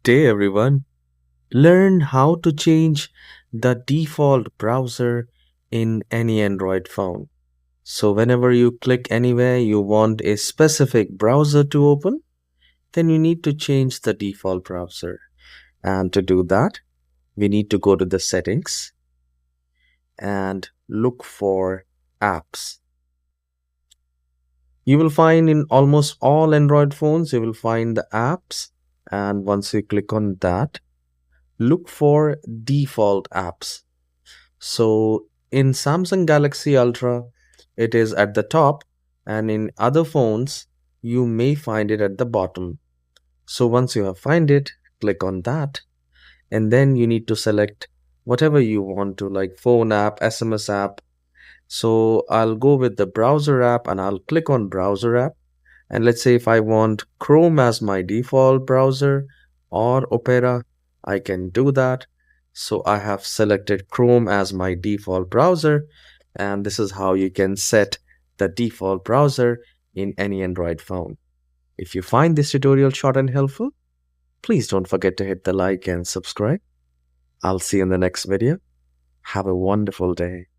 day, everyone. Learn how to change the default browser in any Android phone. So, whenever you click anywhere you want a specific browser to open, then you need to change the default browser. And to do that, we need to go to the settings and look for apps. You will find in almost all Android phones, you will find the apps. And once you click on that, look for default apps. So in Samsung Galaxy Ultra, it is at the top, and in other phones, you may find it at the bottom. So once you have find it, click on that, and then you need to select whatever you want to, like phone app, SMS app. So I'll go with the browser app and I'll click on browser app. And let's say if I want Chrome as my default browser or Opera, I can do that. So I have selected Chrome as my default browser, and this is how you can set the default browser in any Android phone. If you find this tutorial short and helpful, please don't forget to hit the like and subscribe. I'll see you in the next video. Have a wonderful day.